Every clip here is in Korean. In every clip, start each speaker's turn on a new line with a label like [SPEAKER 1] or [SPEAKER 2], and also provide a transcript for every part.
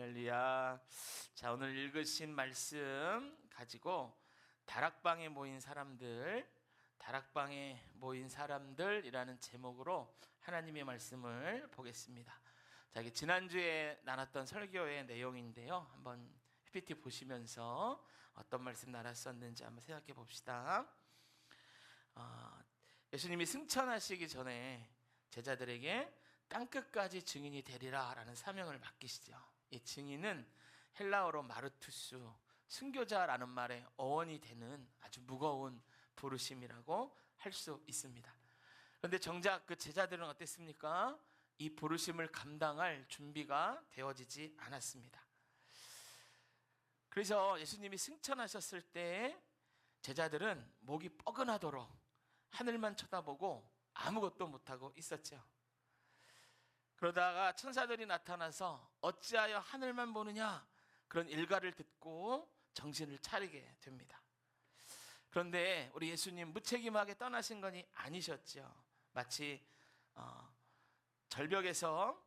[SPEAKER 1] 할렐루야. 자, 오늘 읽으신 말씀 가지고 다락방에 모인 사람들이라는 제목으로 하나님의 말씀을 보겠습니다. 자, 이게 지난주에 나눴던 설교의 내용인데요. 한번 PPT 보시면서 어떤 말씀 나눴었는지 한번 생각해 봅시다. 예수님이 승천하시기 전에 제자들에게 땅끝까지 증인이 되리라 라는 사명을 맡기시죠. 이 증인은 헬라어로 마르투스, 순교자라는 말의 어원이 되는 아주 무거운 부르심이라고 할 수 있습니다. 그런데 정작 그 제자들은 어땠습니까? 이 부르심을 감당할 준비가 되어지지 않았습니다. 그래서 예수님이 승천하셨을 때 제자들은 목이 뻐근하도록 하늘만 쳐다보고 아무것도 못하고 있었죠. 그러다가 천사들이 나타나서 어찌하여 하늘만 보느냐, 그런 일가를 듣고 정신을 차리게 됩니다. 그런데 우리 예수님 무책임하게 떠나신 것이 아니셨죠. 마치 절벽에서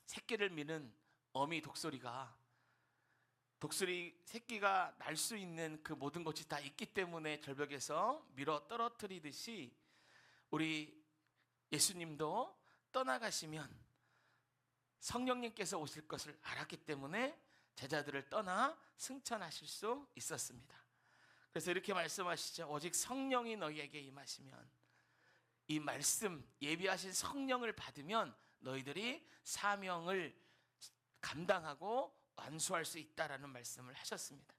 [SPEAKER 1] 새끼를 미는 어미 독수리가 새끼가 날 수 있는 그 모든 것이 다 있기 때문에 절벽에서 밀어 떨어뜨리듯이 우리 예수님도 떠나가시면 성령님께서 오실 것을 알았기 때문에 제자들을 떠나 승천하실 수 있었습니다. 그래서 이렇게 말씀하시죠. 오직 성령이 너희에게 임하시면, 이 말씀 예비하신 성령을 받으면 너희들이 사명을 감당하고 완수할 수 있다라는 말씀을 하셨습니다.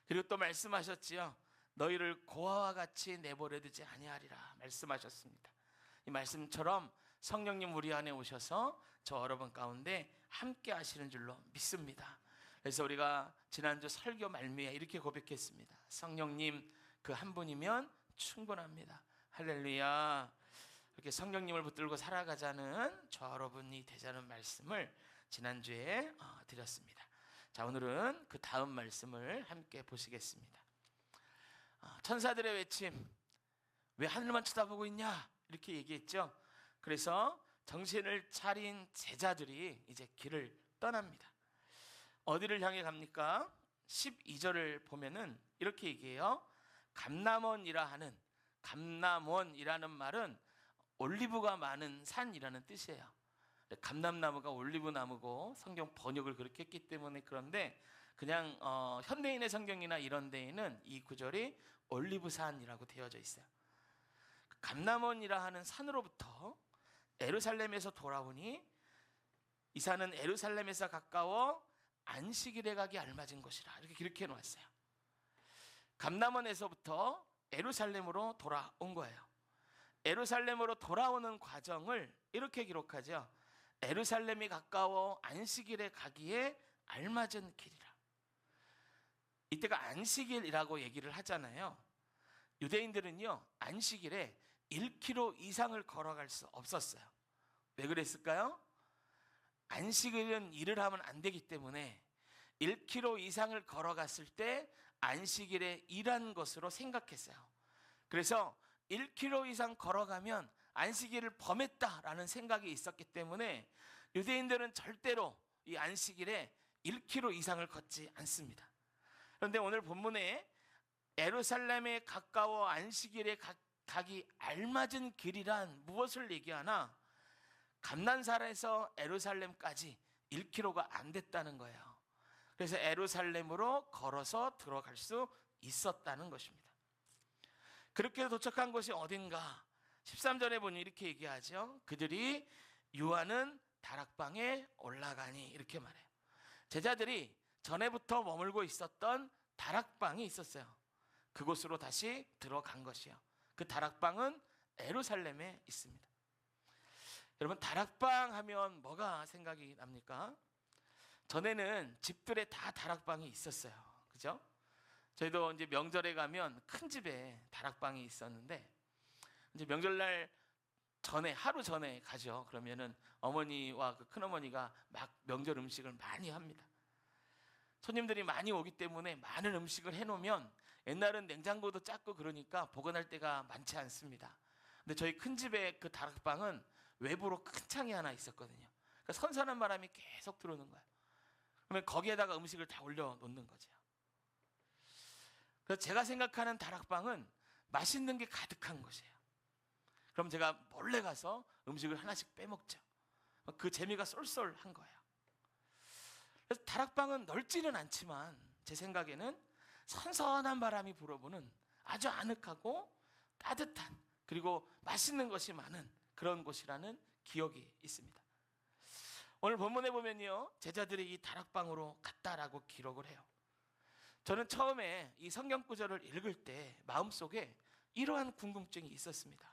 [SPEAKER 1] 그리고 또 말씀하셨지요. 너희를 고아와 같이 내버려 두지 아니하리라 말씀하셨습니다. 이 말씀처럼 성령님 우리 안에 오셔서 저 여러분 가운데 함께 하시는 줄로 믿습니다. 그래서 우리가 지난주 설교 말미에 이렇게 고백했습니다. 성령님 그 한 분이면 충분합니다. 할렐루야. 이렇게 성령님을 붙들고 살아가자는 저 여러분이 되자는 말씀을 지난주에 드렸습니다. 자, 오늘은 그 다음 말씀을 함께 보시겠습니다. 천사들의 외침, 왜 하늘만 쳐다보고 있냐, 이렇게 얘기했죠. 그래서 정신을 차린 제자들이 이제 길을 떠납니다. 어디를 향해 갑니까? 12절을 보면은 이렇게 얘기해요. 감람원이라는 말은 올리브가 많은 산이라는 뜻이에요. 감람나무가 올리브나무고 성경 번역을 그렇게 했기 때문에. 그런데 그냥 현대인의 성경이나 이런 데에는 이 구절이 올리브산이라고 되어져 있어요. 감람원이라 하는 산으로부터 예루살렘에서 돌아오니 이 산은 예루살렘에서 가까워 안식일에 가기 알맞은 것이라, 이렇게 기록해 놓았어요. 감람원에서부터 예루살렘으로 돌아온 거예요. 예루살렘으로 돌아오는 과정을 이렇게 기록하죠. 예루살렘이 가까워 안식일에 가기에 알맞은 길이라. 이때가 안식일이라고 얘기를 하잖아요. 유대인들은요, 안식일에 1km 이상을 걸어갈 수 없었어요. 왜 그랬을까요? 안식일은 일을 하면 안 되기 때문에 1km 이상을 걸어갔을 때 안식일에 일한 것으로 생각했어요. 그래서 1km 이상 걸어가면 안식일을 범했다라는 생각이 있었기 때문에 유대인들은 절대로 이 안식일에 1km 이상을 걷지 않습니다. 그런데 오늘 본문에 예루살렘에 가까워 안식일에 가기 알맞은 길이란 무엇을 얘기하나? 감난산에서 예루살렘까지 1km가 안 됐다는 거예요. 그래서 예루살렘으로 걸어서 들어갈 수 있었다는 것입니다. 그렇게 도착한 곳이 어딘가? 13절에 보니 이렇게 얘기하죠. 그들이 유하는 다락방에 올라가니, 이렇게 말해요. 제자들이 전에부터 머물고 있었던 다락방이 있었어요. 그곳으로 다시 들어간 것이요. 그 다락방은 예루살렘에 있습니다. 여러분, 다락방 하면 뭐가 생각이 납니까? 전에는 집들에 다 다락방이 있었어요. 그죠? 저희도 이제 명절에 가면 큰 집에 다락방이 있었는데, 이제 명절날 전에, 하루 전에 가죠. 그러면은 어머니와 그 큰어머니가 막 명절 음식을 많이 합니다. 손님들이 많이 오기 때문에 많은 음식을 해놓으면, 옛날은 냉장고도 작고 그러니까 보관할 데가 많지 않습니다. 근데 저희 큰 집의 그 다락방은 외부로 큰 창이 하나 있었거든요. 그러니까 선선한 바람이 계속 들어오는 거예요. 그러면 거기에다가 음식을 다 올려놓는 거죠. 그래서 제가 생각하는 다락방은 맛있는 게 가득한 곳이에요. 그럼 제가 몰래 가서 음식을 하나씩 빼먹죠. 그 재미가 쏠쏠한 거예요. 그래서 다락방은 넓지는 않지만 제 생각에는 선선한 바람이 불어보는 아주 아늑하고 따뜻한, 그리고 맛있는 것이 많은 그런 곳이라는 기억이 있습니다. 오늘 본문에 보면요, 제자들이 이 다락방으로 갔다라고 기록을 해요. 저는 처음에 이 성경 구절을 읽을 때 마음속에 이러한 궁금증이 있었습니다.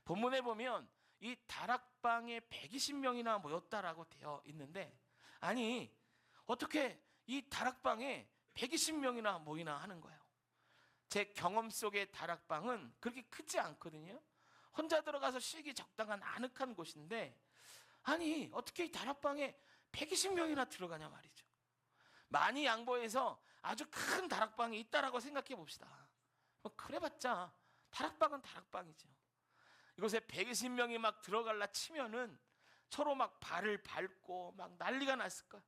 [SPEAKER 1] 본문에 보면 이 다락방에 120명이나 모였다라고 되어 있는데, 아니 어떻게 이 다락방에 120명이나 모이나 하는 거예요. 제 경험 속의 다락방은 그렇게 크지 않거든요. 혼자 들어가서 쉬기 적당한 아늑한 곳인데, 아니 어떻게 이 다락방에 120명이나 들어가냐 말이죠. 많이 양보해서 아주 큰 다락방이 있다라고 생각해 봅시다. 그래봤자 다락방은 다락방이죠. 이곳에 120명이 막 들어갈라 치면은 서로 막 발을 밟고 막 난리가 났을까.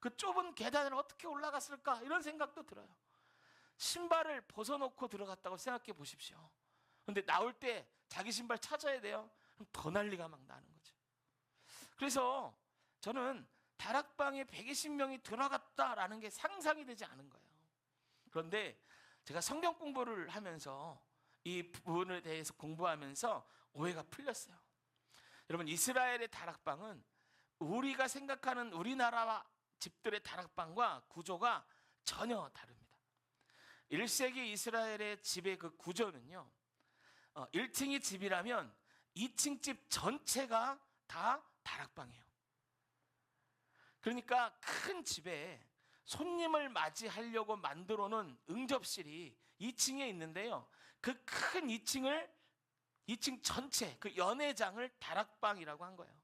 [SPEAKER 1] 그 좁은 계단을 어떻게 올라갔을까, 이런 생각도 들어요. 신발을 벗어놓고 들어갔다고 생각해 보십시오. 근데 나올 때 자기 신발 찾아야 돼요. 그럼 더 난리가 막 나는 거죠. 그래서 저는 다락방에 120명이 들어갔다라는 게 상상이 되지 않은 거예요. 그런데 제가 성경 공부를 하면서 이 부분에 대해서 공부하면서 오해가 풀렸어요. 여러분, 이스라엘의 다락방은 우리가 생각하는 우리나라 집들의 다락방과 구조가 전혀 다릅니다. 1세기 이스라엘의 집의 그 구조는요, 1층이 집이라면 2층 집 전체가 다 다락방이에요. 그러니까 큰 집에 손님을 맞이하려고 만들어 놓은 응접실이 2층에 있는데요, 그 큰 2층 전체, 그 연회장을 다락방이라고 한 거예요.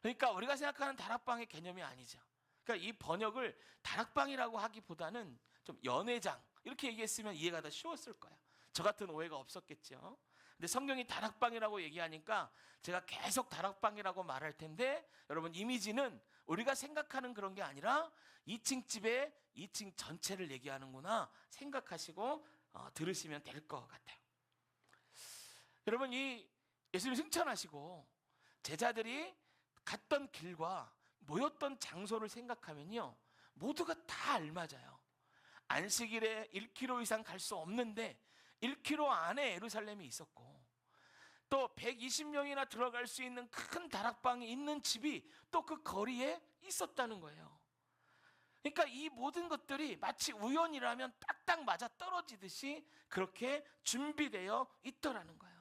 [SPEAKER 1] 그러니까 우리가 생각하는 다락방의 개념이 아니죠. 그러니까 이 번역을 다락방이라고 하기보다는 좀 연회장 이렇게 얘기했으면 이해가 더 쉬웠을 거예요. 저 같은 오해가 없었겠죠. 근데 성경이 다락방이라고 얘기하니까 제가 계속 다락방이라고 말할 텐데, 여러분 이미지는 우리가 생각하는 그런 게 아니라 2층 집에 2층 전체를 얘기하는구나 생각하시고 들으시면 될 것 같아요. 여러분, 이 예수님 승천하시고 제자들이 갔던 길과 모였던 장소를 생각하면요, 모두가 다 알맞아요. 안식일에 1km 이상 갈 수 없는데 1km 안에 예루살렘이 있었고, 또 120명이나 들어갈 수 있는 큰 다락방이 있는 집이 또 그 거리에 있었다는 거예요. 그러니까 이 모든 것들이 마치 우연이라면 딱딱 맞아 떨어지듯이 그렇게 준비되어 있더라는 거예요.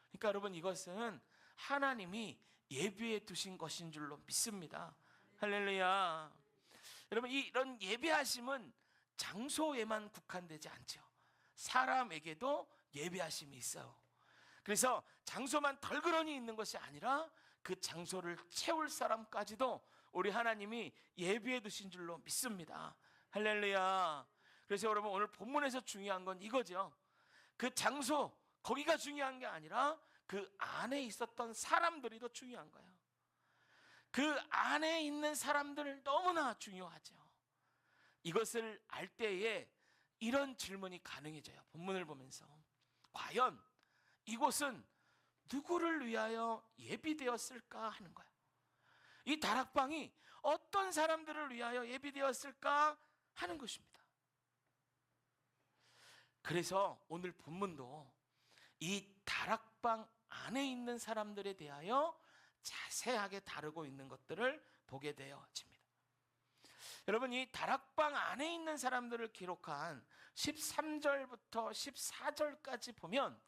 [SPEAKER 1] 그러니까 여러분, 이것은 하나님이 예비해 두신 것인 줄로 믿습니다. 할렐루야. 여러분, 이런 예비하심은 장소에만 국한되지 않죠. 사람에게도 예비하심이 있어요. 그래서 장소만 덜그러니 있는 것이 아니라 그 장소를 채울 사람까지도 우리 하나님이 예비해 두신 줄로 믿습니다. 할렐루야. 그래서 여러분, 오늘 본문에서 중요한 건 이거죠. 그 장소, 거기가 중요한 게 아니라 그 안에 있었던 사람들이 더 중요한 거예요. 그 안에 있는 사람들 너무나 중요하죠. 이것을 알 때에 이런 질문이 가능해져요. 본문을 보면서 과연 이곳은 누구를 위하여 예비되었을까 하는 거예요. 이 다락방이 어떤 사람들을 위하여 예비되었을까 하는 것입니다. 그래서 오늘 본문도 이 다락방 안에 있는 사람들에 대하여 자세하게 다루고 있는 것들을 보게 되어집니다. 여러분, 이 다락방 안에 있는 사람들을 기록한 13절부터 14절까지 보면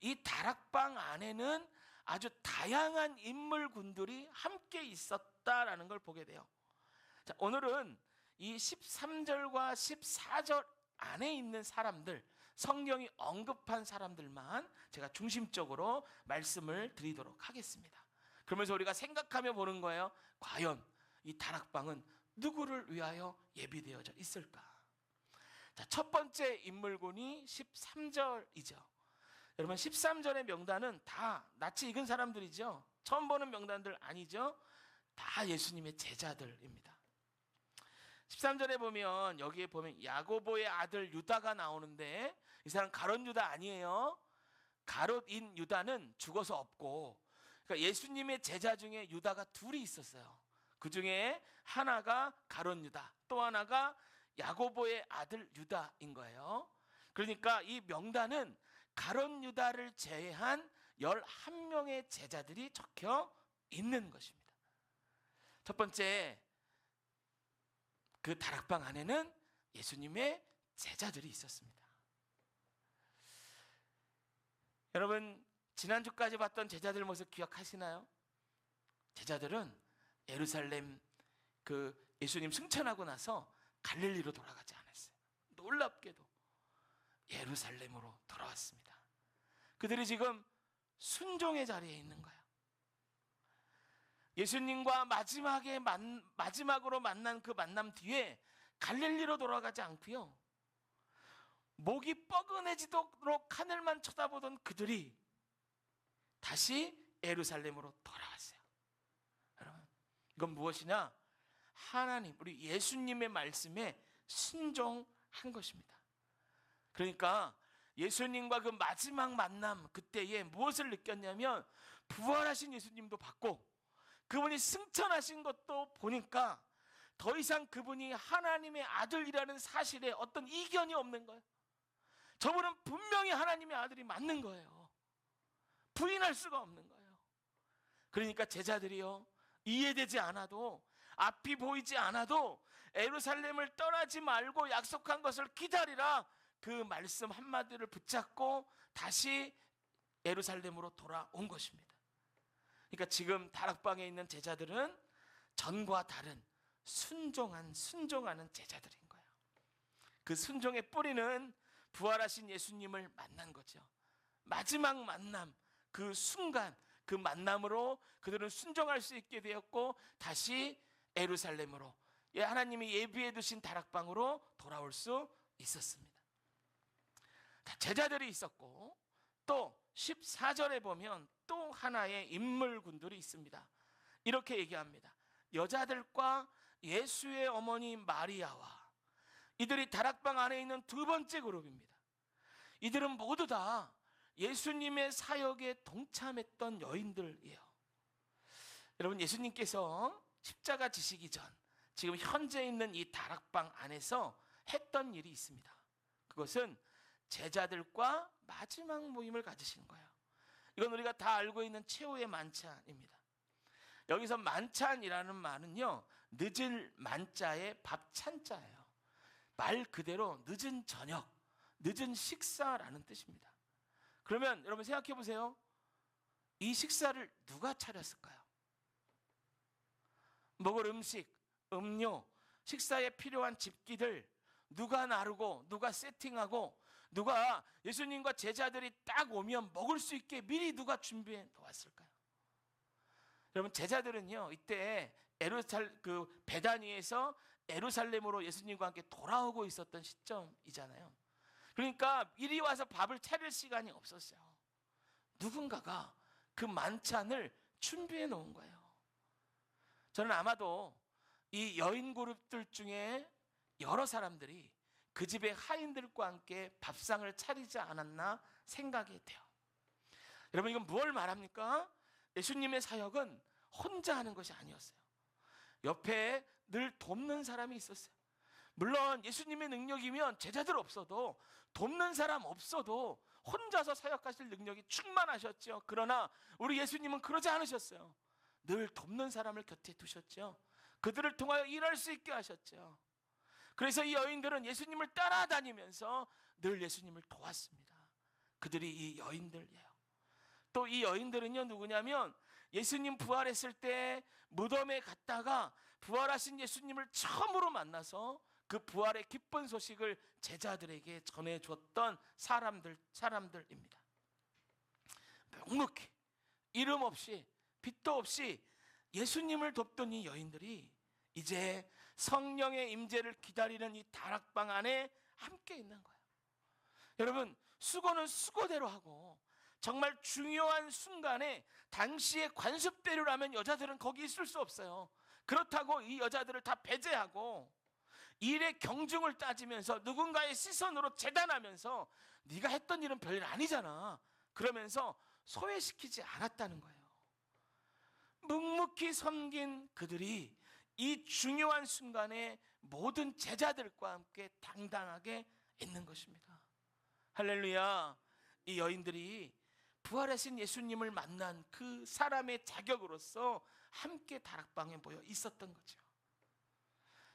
[SPEAKER 1] 이 다락방 안에는 아주 다양한 인물군들이 함께 있었다라는 걸 보게 돼요. 자, 오늘은 이 13절과 14절 안에 있는 사람들, 성경이 언급한 사람들만 제가 중심적으로 말씀을 드리도록 하겠습니다. 그러면서 우리가 생각하며 보는 거예요. 과연 이 다락방은 누구를 위하여 예비되어져 있을까? 자, 첫 번째 인물군이 13절이죠. 여러분, 13절의 명단은 다 낯이 익은 사람들이죠. 처음 보는 명단들 아니죠. 다 예수님의 제자들입니다. 13절에 보면, 여기에 보면 야고보의 아들 유다가 나오는데, 이 사람 가롯 유다 아니에요. 가롯인 유다는 죽어서 없고, 그러니까 예수님의 제자 중에 유다가 둘이 있었어요. 그 중에 하나가 가롯 유다, 또 하나가 야고보의 아들 유다인 거예요. 그러니까 이 명단은 가롯 유다를 제외한 11명의 제자들이 적혀 있는 것입니다. 첫 번째, 그 다락방 안에는 예수님의 제자들이 있었습니다. 여러분, 지난주까지 봤던 제자들 모습 기억하시나요? 제자들은 예루살렘 그 예수님 승천하고 나서 갈릴리로 돌아가지 않았어요. 놀랍게도 예루살렘으로 돌아왔습니다. 그들이 지금 순종의 자리에 있는 거예요. 예수님과 마지막으로 만난 그 만남 뒤에 갈릴리로 돌아가지 않고요, 목이 뻐근해지도록 하늘만 쳐다보던 그들이 다시 예루살렘으로 돌아왔어요. 여러분, 이건 무엇이냐? 하나님, 우리 예수님의 말씀에 순종한 것입니다. 그러니까 예수님과 그 마지막 만남, 그때에 무엇을 느꼈냐면, 부활하신 예수님도 봤고 그분이 승천하신 것도 보니까 더 이상 그분이 하나님의 아들이라는 사실에 어떤 이견이 없는 거예요. 저분은 분명히 하나님의 아들이 맞는 거예요. 부인할 수가 없는 거예요. 그러니까 제자들이요, 이해되지 않아도, 앞이 보이지 않아도 예루살렘을 떠나지 말고 약속한 것을 기다리라, 그 말씀 한마디를 붙잡고 다시 예루살렘으로 돌아온 것입니다. 그러니까 지금 다락방에 있는 제자들은 전과 다른 순종하는 제자들인 거예요. 그 순종의 뿌리는 부활하신 예수님을 만난 거죠. 마지막 만남, 그 순간, 그 만남으로 그들은 순종할 수 있게 되었고 다시 예루살렘으로, 하나님이 예비해 두신 다락방으로 돌아올 수 있었습니다. 제자들이 있었고, 또 14절에 보면 또 하나의 인물군들이 있습니다. 이렇게 얘기합니다. 여자들과 예수의 어머니 마리아와, 이들이 다락방 안에 있는 두 번째 그룹입니다. 이들은 모두 다 예수님의 사역에 동참했던 여인들이에요. 여러분, 예수님께서 십자가 지시기 전 지금 현재 있는 이 다락방 안에서 했던 일이 있습니다. 그것은 제자들과 마지막 모임을 가지시는 거예요. 이건 우리가 다 알고 있는 최후의 만찬입니다. 여기서 만찬이라는 말은요, 늦을 만자의 밥찬자예요. 말 그대로 늦은 저녁, 늦은 식사라는 뜻입니다. 그러면 여러분 생각해 보세요. 이 식사를 누가 차렸을까요? 먹을 음식, 음료, 식사에 필요한 집기들 누가 나르고, 누가 세팅하고, 누가 예수님과 제자들이 딱 오면 먹을 수 있게 미리 누가 준비해 놓았을까요? 여러분, 제자들은요, 이때 베다니에서 예루살렘으로 예수님과 함께 돌아오고 있었던 시점이잖아요. 그러니까 미리 와서 밥을 차릴 시간이 없었어요. 누군가가 그 만찬을 준비해 놓은 거예요. 저는 아마도 이 여인 그룹들 중에 여러 사람들이 그 집의 하인들과 함께 밥상을 차리지 않았나 생각이 돼요. 여러분, 이건 뭘 말합니까? 예수님의 사역은 혼자 하는 것이 아니었어요. 옆에 늘 돕는 사람이 있었어요. 물론 예수님의 능력이면 제자들 없어도, 돕는 사람 없어도 혼자서 사역하실 능력이 충만하셨죠. 그러나 우리 예수님은 그러지 않으셨어요. 늘 돕는 사람을 곁에 두셨죠. 그들을 통하여 일할 수 있게 하셨죠. 그래서 이 여인들은 예수님을 따라다니면서 늘 예수님을 도왔습니다. 그들이 이 여인들이에요. 또 이 여인들은요, 누구냐면 예수님 부활했을 때 무덤에 갔다가 부활하신 예수님을 처음으로 만나서 그 부활의 기쁜 소식을 제자들에게 전해줬던 사람들입니다. 묵묵히 이름 없이 빚도 없이 예수님을 돕던 이 여인들이 이제 성령의 임재를 기다리는 이 다락방 안에 함께 있는 거예요. 여러분, 수고는 수고대로 하고, 정말 중요한 순간에 당시의 관습대로라면 여자들은 거기 있을 수 없어요. 그렇다고 이 여자들을 다 배제하고 일의 경중을 따지면서 누군가의 시선으로 재단하면서 네가 했던 일은 별일 아니잖아 그러면서 소외시키지 않았다는 거예요. 묵묵히 섬긴 그들이 이 중요한 순간에 모든 제자들과 함께 당당하게 있는 것입니다. 할렐루야. 이 여인들이 부활하신 예수님을 만난 그 사람의 자격으로서 함께 다락방에 모여 있었던 거죠.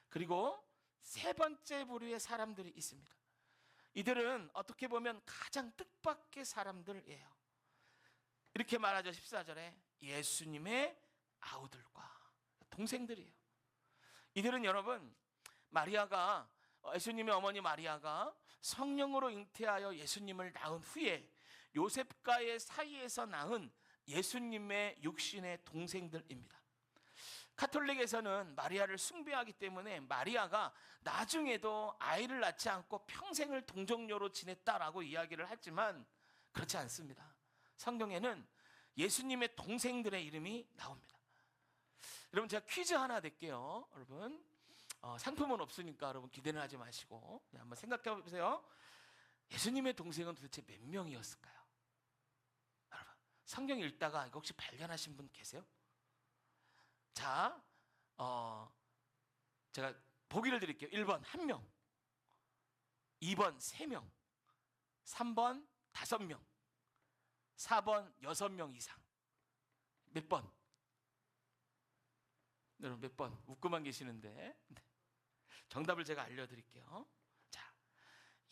[SPEAKER 1] 그리고 세 번째 부류의 사람들이 있습니다. 이들은 어떻게 보면 가장 뜻밖의 사람들이에요. 이렇게 말하죠. 14절에 예수님의 아우들과 동생들이에요. 이들은 여러분 마리아가 예수님의 어머니 마리아가 성령으로 잉태하여 예수님을 낳은 후에 요셉과의 사이에서 낳은 예수님의 육신의 동생들입니다. 카톨릭에서는 마리아를 숭배하기 때문에 마리아가 나중에도 아이를 낳지 않고 평생을 동정녀로 지냈다라고 이야기를 하지만 그렇지 않습니다. 성경에는 예수님의 동생들의 이름이 나옵니다. 여러분 제가 퀴즈 하나 낼게요. 여러분 상품은 없으니까 여러분 기대는 하지 마시고 한번 생각해 보세요. 예수님의 동생은 도대체 몇 명이었을까요? 여러분 성경 읽다가 이거 혹시 발견하신 분 계세요? 자, 제가 보기를 드릴게요. 1번 1명, 2번 3명, 3번 5명, 4번 6명 이상. 몇 번? 여러분 몇 번? 웃고만 계시는데 정답을 제가 알려드릴게요. 자,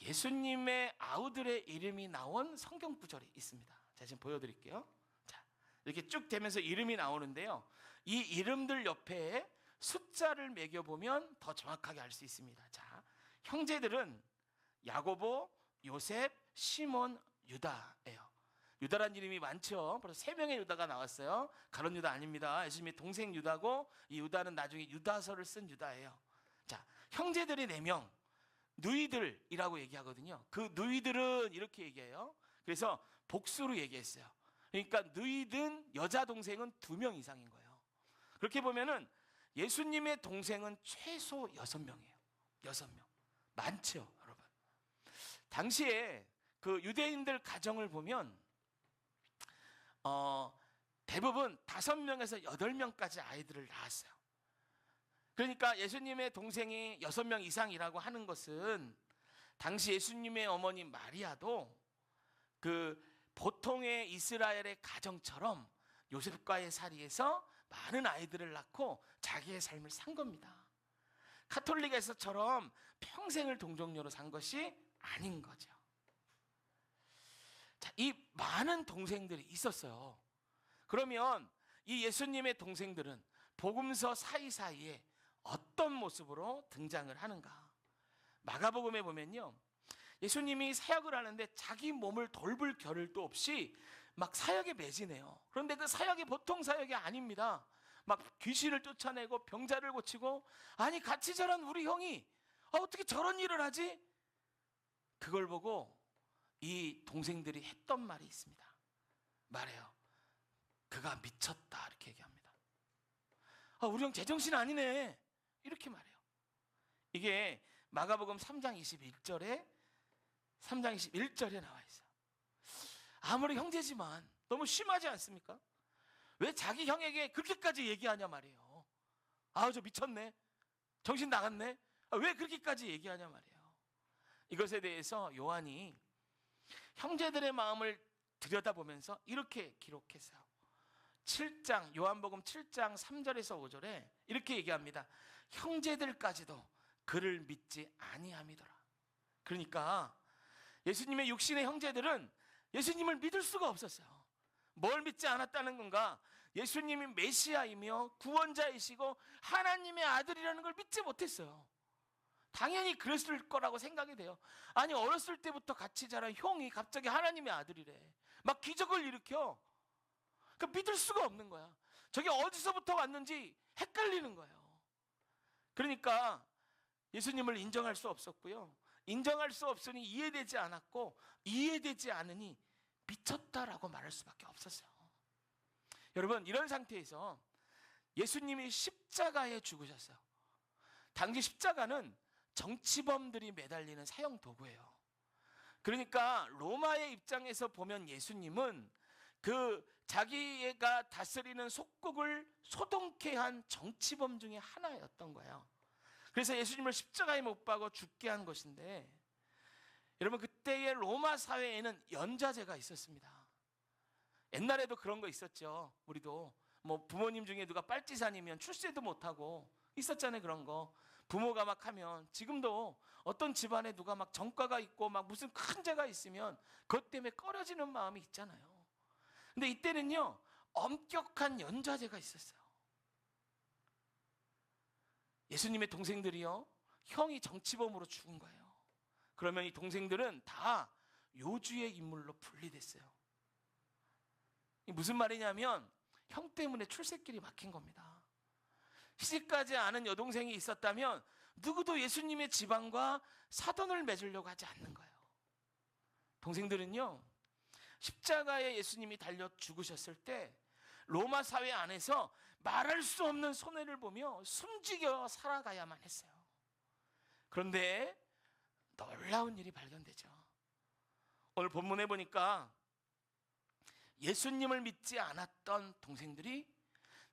[SPEAKER 1] 예수님의 아우들의 이름이 나온 성경 구절이 있습니다. 제가 지금 보여드릴게요. 자, 이렇게 쭉 되면서 이름이 나오는데요. 이 이름들 옆에 숫자를 매겨보면 더 정확하게 알 수 있습니다. 자, 형제들은 야고보, 요셉, 시몬, 유다예요. 유다란 이름이 많죠. 벌써 3명의 유다가 나왔어요. 가룟 유다 아닙니다. 예수님의 동생 유다고 이 유다는 나중에 유다서를 쓴 유다예요. 자, 형제들이 4명, 누이들이라고 얘기하거든요. 그 누이들은 이렇게 얘기해요. 그래서 복수로 얘기했어요. 그러니까 누이든 여자 동생은 2명 이상인 거예요. 그렇게 보면은 예수님의 동생은 최소 6명이에요. 6명. 많죠, 여러분. 당시에 그 유대인들 가정을 보면 대부분 5명에서 8명까지 아이들을 낳았어요. 그러니까 예수님의 동생이 6명 이상이라고 하는 것은 당시 예수님의 어머니 마리아도 그 보통의 이스라엘의 가정처럼 요셉과의 사이에서 많은 아이들을 낳고 자기의 삶을 산 겁니다. 카톨릭에서처럼 평생을 동정녀로 산 것이 아닌 거죠. 자, 이 많은 동생들이 있었어요. 그러면 이 예수님의 동생들은 복음서 사이사이에 어떤 모습으로 등장을 하는가? 마가복음에 보면요, 예수님이 사역을 하는데 자기 몸을 돌볼 겨를도 없이 막 사역에 매진해요. 그런데 그 사역이 보통 사역이 아닙니다. 막 귀신을 쫓아내고 병자를 고치고, 아니 같이 자란 우리 형이 어떻게 저런 일을 하지? 그걸 보고 이 동생들이 했던 말이 있습니다. 말해요. 그가 미쳤다 이렇게 얘기합니다. 우리 형 제정신 아니네 이렇게 말해요. 이게 마가복음 3장 21절에 나와 있어요. 아무리 형제지만 너무 심하지 않습니까? 왜 자기 형에게 그렇게까지 얘기하냐 말이에요. 저 미쳤네, 정신 나갔네, 왜 그렇게까지 얘기하냐 말이에요. 이것에 대해서 요한이 형제들의 마음을 들여다보면서 이렇게 기록했어요. 7장 요한복음 7장 3절에서 5절에 이렇게 얘기합니다. 형제들까지도 그를 믿지 아니함이더라. 그러니까 예수님의 육신의 형제들은 예수님을 믿을 수가 없었어요. 뭘 믿지 않았다는 건가? 예수님이 메시아이며 구원자이시고 하나님의 아들이라는 걸 믿지 못했어요. 당연히 그랬을 거라고 생각이 돼요. 아니 어렸을 때부터 같이 자란 형이 갑자기 하나님의 아들이래. 막 기적을 일으켜. 그 믿을 수가 없는 거야. 저게 어디서부터 왔는지 헷갈리는 거예요. 그러니까 예수님을 인정할 수 없었고요. 인정할 수 없으니 이해되지 않았고, 이해되지 않으니 미쳤다라고 말할 수밖에 없었어요. 여러분, 이런 상태에서 예수님이 십자가에 죽으셨어요. 당시 십자가는 정치범들이 매달리는 사형 도구예요. 그러니까 로마의 입장에서 보면 예수님은 그 자기가 다스리는 속국을 소동케 한 정치범 중에 하나였던 거예요. 그래서 예수님을 십자가에 못 박아 죽게 한 것인데, 여러분 그때의 로마 사회에는 연좌제가 있었습니다. 옛날에도 그런 거 있었죠. 우리도 뭐 부모님 중에 누가 빨치산이면 출세도 못하고 있었잖아요. 그런 거 부모가 막 하면, 지금도 어떤 집안에 누가 막 전과가 있고 막 무슨 큰 죄가 있으면 그것 때문에 꺼려지는 마음이 있잖아요. 근데 이때는요 엄격한 연좌제가 있었어요. 예수님의 동생들이요, 형이 정치범으로 죽은 거예요. 그러면 이 동생들은 다 요주의 인물로 분리됐어요. 이게 무슨 말이냐면 형 때문에 출세길이 막힌 겁니다. 시집가지 않은 여동생이 있었다면 누구도 예수님의 지방과 사돈을 맺으려고 하지 않는 거예요. 동생들은요, 십자가에 예수님이 달려 죽으셨을 때 로마 사회 안에서 말할 수 없는 손해를 보며 숨지겨 살아가야만 했어요. 그런데 놀라운 일이 발견되죠. 오늘 본문에 보니까 예수님을 믿지 않았던 동생들이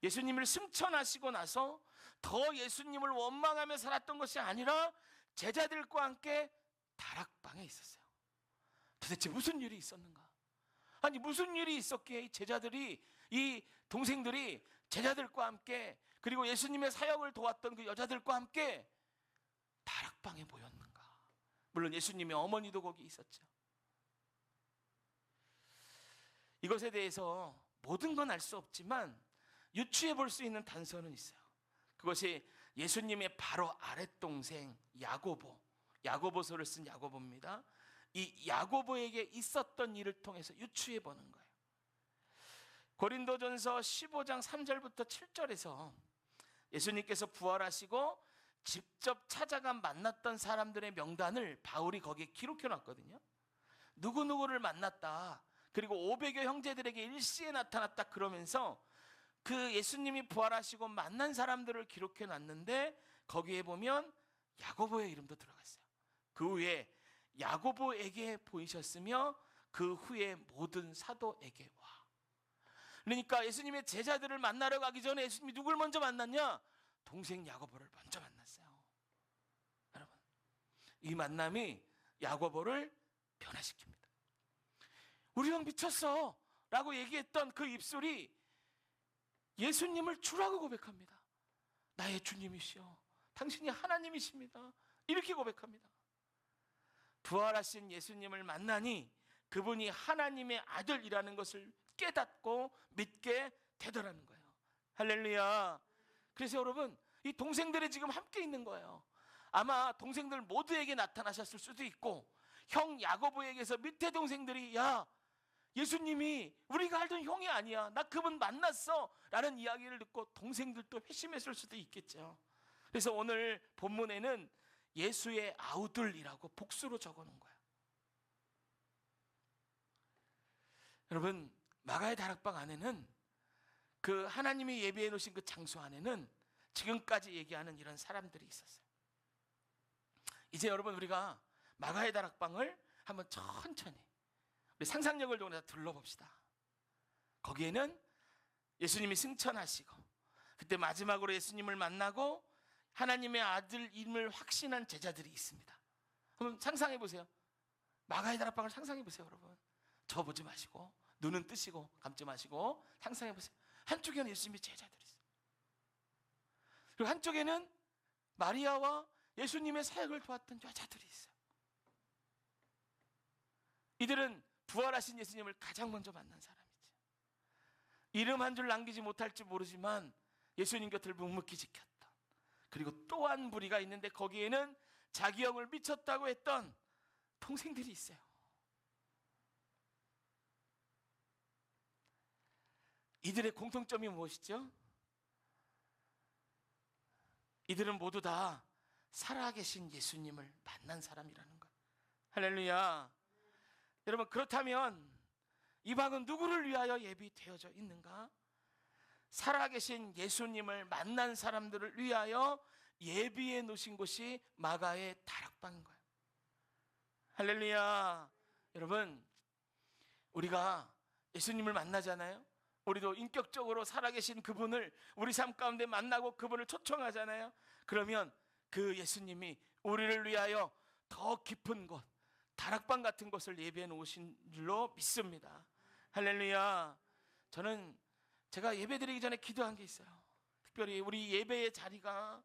[SPEAKER 1] 예수님을 승천하시고 나서 더 예수님을 원망하며 살았던 것이 아니라 제자들과 함께 다락방에 있었어요. 도대체 무슨 일이 있었는가? 아니 무슨 일이 있었기에 이 동생들이 제자들과 함께, 그리고 예수님의 사역을 도왔던 그 여자들과 함께 다락방에 모였는가? 물론 예수님의 어머니도 거기 있었죠. 이것에 대해서 모든 건 알 수 없지만 유추해 볼 수 있는 단서는 있어요. 그것이 예수님의 바로 아랫동생 야고보서를 쓴 야고보입니다. 이 야고보에게 있었던 일을 통해서 유추해 보는 거예요. 고린도전서 15장 3절부터 7절에서 예수님께서 부활하시고 직접 찾아가 만났던 사람들의 명단을 바울이 거기에 기록해 놨거든요. 누구누구를 만났다, 그리고 500여 형제들에게 일시에 나타났다, 그러면서 그 예수님이 부활하시고 만난 사람들을 기록해 놨는데 거기에 보면 야고보의 이름도 들어갔어요. 그 후에 야고보에게 보이셨으며 그 후에 모든 사도에게 와. 그러니까 예수님의 제자들을 만나러 가기 전에 예수님이 누굴 먼저 만났냐? 동생 야고보를 먼저 만났어요. 여러분, 이 만남이 야고보를 변화시킵니다. 우리 형 미쳤어 라고 얘기했던 그 입술이 예수님을 주라고 고백합니다. 나의 주님이시여, 당신이 하나님이십니다. 이렇게 고백합니다. 부활하신 예수님을 만나니 그분이 하나님의 아들이라는 것을 깨닫고 믿게 되더라는 거예요. 할렐루야. 그래서 여러분, 이 동생들이 지금 함께 있는 거예요. 아마 동생들 모두에게 나타나셨을 수도 있고, 형 야고보에게서 밑에 동생들이 야, 예수님이 우리가 알던 형이 아니야, 나 그분 만났어 라는 이야기를 듣고 동생들도 회심했을 수도 있겠죠. 그래서 오늘 본문에는 예수의 아우들이라고 복수로 적어놓은 거예요. 여러분, 마가의 다락방 안에는, 그 하나님이 예비해 놓으신 그 장소 안에는 지금까지 얘기하는 이런 사람들이 있었어요. 이제 여러분, 우리가 마가의 다락방을 한번 천천히 우리 상상력을 동원해서 둘러봅시다. 거기에는 예수님이 승천하시고 그때 마지막으로 예수님을 만나고 하나님의 아들임을 확신한 제자들이 있습니다. 한번 상상해 보세요. 마가의 다락방을 상상해 보세요. 여러분, 저 보지 마시고 눈은 뜨시고 감지 마시고 상상해 보세요. 한쪽에는 예수님의 제자들이 있어요. 그리고 한쪽에는 마리아와 예수님의 사역을 도왔던 여자들이 있어요. 이들은 부활하신 예수님을 가장 먼저 만난 사람이죠. 이름 한 줄 남기지 못할지 모르지만 예수님 곁을 묵묵히 지켰던, 그리고 또 한 무리가 있는데 거기에는 자기 형을 미쳤다고 했던 동생들이 있어요. 이들의 공통점이 무엇이죠? 이들은 모두 다 살아계신 예수님을 만난 사람이라는 것. 할렐루야. 여러분, 그렇다면 이 방은 누구를 위하여 예비되어져 있는가? 살아계신 예수님을 만난 사람들을 위하여 예비해 놓으신 곳이 마가의 다락방인 거예요. 할렐루야. 여러분, 우리가 예수님을 만나잖아요. 우리도 인격적으로 살아계신 그분을 우리 삶 가운데 만나고 그분을 초청하잖아요. 그러면 그 예수님이 우리를 위하여 더 깊은 곳, 다락방 같은 곳을 예비해 놓으신 줄로 믿습니다. 할렐루야. 저는 제가 예배 드리기 전에 기도한 게 있어요. 특별히 우리 예배의 자리가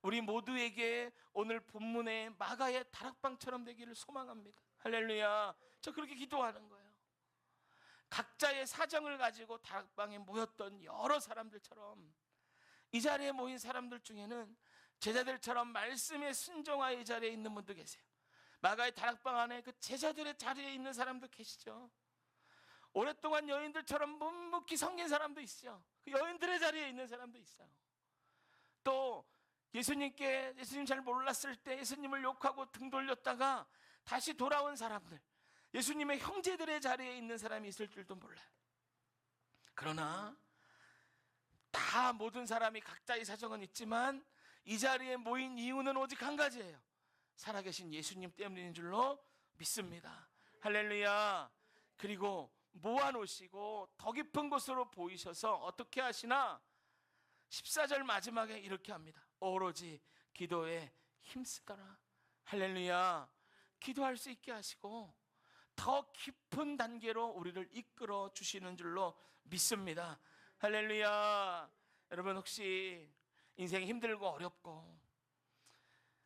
[SPEAKER 1] 우리 모두에게 오늘 본문의 마가의 다락방처럼 되기를 소망합니다. 할렐루야. 저 그렇게 기도하는 거예요. 각자의 사정을 가지고 다락방에 모였던 여러 사람들처럼 이 자리에 모인 사람들 중에는 제자들처럼 말씀에 순종하여 이 자리에 있는 분도 계세요. 마가의 다락방 안에 그 제자들의 자리에 있는 사람도 계시죠. 오랫동안 여인들처럼 묵묵히 섬긴 사람도 있죠. 그 여인들의 자리에 있는 사람도 있어요. 또 예수님 잘 몰랐을 때 예수님을 욕하고 등 돌렸다가 다시 돌아온 사람들, 예수님의 형제들의 자리에 있는 사람이 있을 줄도 몰라요. 그러나 다 모든 사람이 각자의 사정은 있지만 이 자리에 모인 이유는 오직 한 가지예요. 살아계신 예수님 때문인 줄로 믿습니다. 할렐루야. 그리고 모아놓으시고 더 깊은 곳으로 보이셔서 어떻게 하시나? 14절 마지막에 이렇게 합니다. 오로지 기도에 힘쓰더라. 할렐루야. 기도할 수 있게 하시고 더 깊은 단계로 우리를 이끌어 주시는 줄로 믿습니다. 할렐루야. 여러분, 혹시 인생이 힘들고 어렵고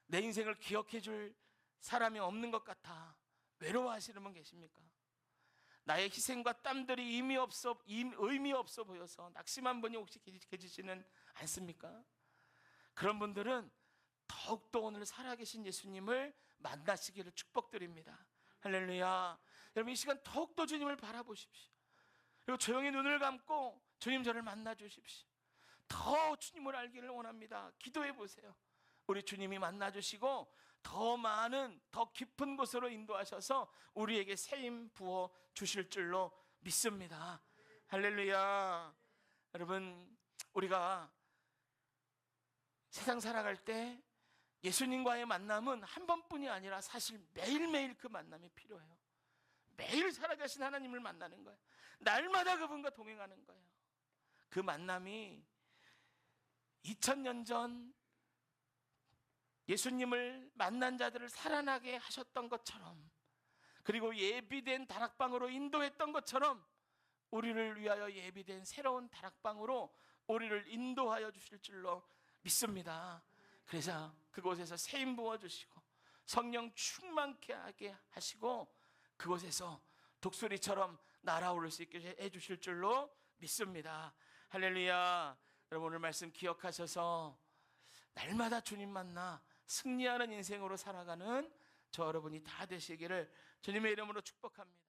[SPEAKER 1] 내 인생을 기억해 줄 사람이 없는 것 같아 외로워하시는 분 계십니까? 나의 희생과 땀들이 의미 없어 보여서 낙심한 분이 혹시 계시지는 않습니까? 그런 분들은 더욱더 오늘 살아계신 예수님을 만나시기를 축복드립니다. 할렐루야. 여러분, 이 시간 더욱더 주님을 바라보십시오. 그리고 조용히 눈을 감고 주님 저를 만나 주십시오. 더 주님을 알기를 원합니다. 기도해 보세요. 우리 주님이 만나 주시고 더 많은 더 깊은 곳으로 인도하셔서 우리에게 세임 부어 주실 줄로 믿습니다. 할렐루야. 여러분, 우리가 세상 살아갈 때 예수님과의 만남은 한 번뿐이 아니라 사실 매일매일 그 만남이 필요해요. 매일 살아계신 하나님을 만나는 거예요. 날마다 그분과 동행하는 거예요. 그 만남이 2000년 전 예수님을 만난 자들을 살아나게 하셨던 것처럼, 그리고 예비된 다락방으로 인도했던 것처럼 우리를 위하여 예비된 새로운 다락방으로 우리를 인도하여 주실 줄로 믿습니다. 그래서 그곳에서 세임 부어주시고 성령 충만케 하게 하시고 그곳에서 독수리처럼 날아오를 수 있게 해주실 줄로 믿습니다. 할렐루야. 여러분, 오늘 말씀 기억하셔서 날마다 주님 만나 승리하는 인생으로 살아가는 저 여러분이 다 되시기를 주님의 이름으로 축복합니다.